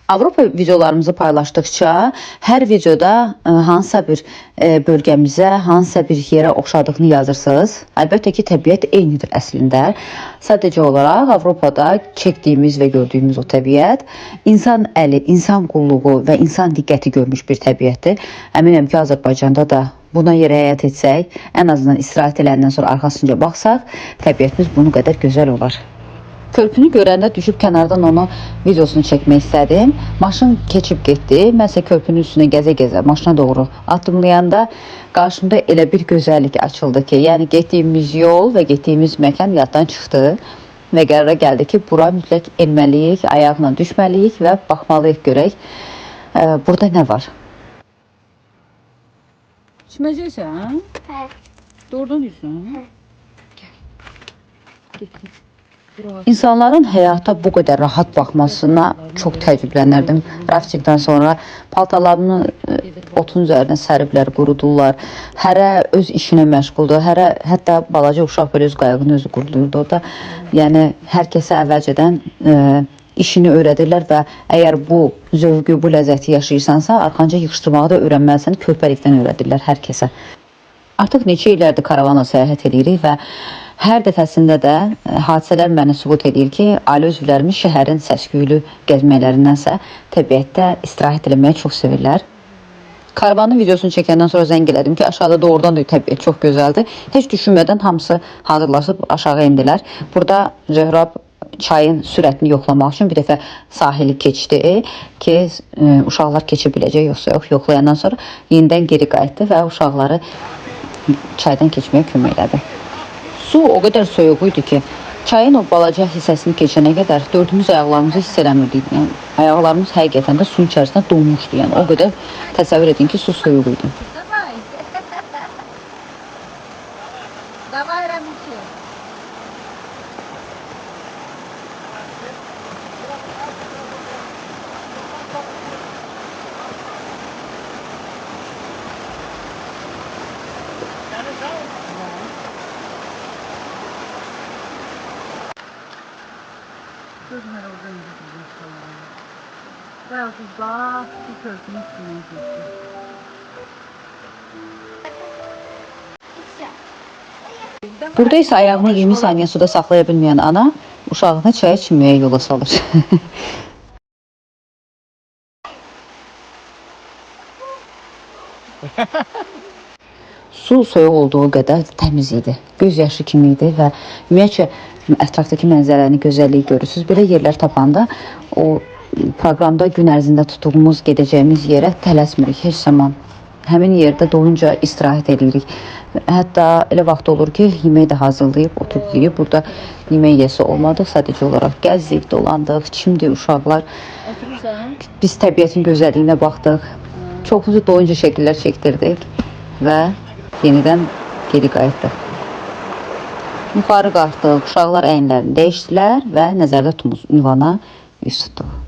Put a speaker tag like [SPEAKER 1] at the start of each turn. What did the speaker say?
[SPEAKER 1] Avropa videolarımızı paylaşdıkça hər videoda hansısa bir bölgəmizə, hansısa bir yerə oxşadığını yazırsınız. Əlbəttə ki, təbiət eynidir əslində. Sadəcə olaraq Avropada çəkdiyimiz və gördüyümüz o təbiət insan əli, insan qulluğu və insan diqqəti görmüş bir təbiətdir. Əminəm ki, Azərbaycanda da buna riayət etsək, ən azından istirahət eləyəndən sonra arxasınca baxsaq, təbiətimiz bunu qədər gözəl olar. Körpünü görəndə düşüb kənardan onu videosunu çəkmək istədim. Maşın keçib getdi. Mən isə körpünün üstünə gəzə-gəzə maşına doğru addımlayanda qarşımda elə bir gözəllik açıldı ki, yəni getdiyimiz yol və getdiyimiz məkan yaddan çıxdı və qərara gəldi ki, bura mütləq enməliyik, ayağına düşməliyik və baxmalıyıq görək burada nə var. İçməyəcəksən? Hə. Doğrudan deyirsən? Hə. Gəl. İnsanların həyata bu qədər rahat baxmasına çox təəccüblənirdim. Raftingdən sonra paltalarını otun üzərinə səriblər, qurudurlar. Hərə öz işinə məşğuldur. Hərə hətta balaca uşaq belə öz qayığını özü qurulurdu. O da yəni hər kəsə əvvəlcədən işini öyrədirlər və əgər bu zövqü, bu ləzzəti yaşayırsansa, arxanca yığışdırmağı da öyrənməlisən. Körpəlikdən öyrədirlər hər kəsə. Artıq neçə illərdir karavana səyahət edirik və hər dəfəsində də hadisələr məni sübut edir ki, ailə üzvlərimiz şəhərin səs-küylü gəzməklərindənsə təbiətdə istirahət eləməyi çox sevirlər. Karavanın videosunu çəkəndən sonra zəng elədim ki, aşağıda doğrudan da təbiət çox gözəldir. Heç düşünmədən hamısı hazırlaşıb aşağı endilər. Burada Zöhrab çayın sürətini yoxlamaq üçün bir dəfə sahili keçdi ki, uşaqlar keçə biləcək yoxsa yox. Yoxlayandan sonra yenidən geri qayıtdı və uşaqları çaydan keçməyə kömək elədi. Su o qədər soyuq idi ki, çayın o balaca hissəsini keçənə qədər dördümüz ayaqlarımızı hiss eləmirdik. Yəni, ayaqlarımız həqiqətən də suyun içərisində donmuşdu. Yəni, o qədər təsəvvür edin ki, su soyuq idi.
[SPEAKER 2] Gözler orada yürüdü falan. Bayağı uzak bir körpünün üstüne gitti.
[SPEAKER 1] Burada isə ayağını 20 saniyə suda saxlaya bilməyən ana uşağını çaya çimməyə yola salır. Su soyuq olduğu qədər təmiz idi, göz yaşı kimi idi və ümumiyyətcə ətrafdakı mənzərəni, gözəlliyi görürsünüz. Belə yerlər tapanda o proqramda gün ərzində tutduğumuz, gedəcəyimiz yerə tələsmirik heç zaman. Həmin yerdə doyunca istirahət edirik. Hətta elə vaxt olur ki, yemək də hazırlayıb, oturub yeyib. Burada yemək yiyəsi olmadıq, sadəcə olaraq gəzdik, dolandıq, çimdik uşaqlar. Biz təbiətin gözəlliyinə baxdıq. Çoxumuzu doyunca şəkillər çəkdirdik və yenidən geri qayıtdıq. Yuxarı qalxdıq, uşaqlar əyinlərini dəyişdilər və nəzərdə tutduğumuz ünvana üz tutduq.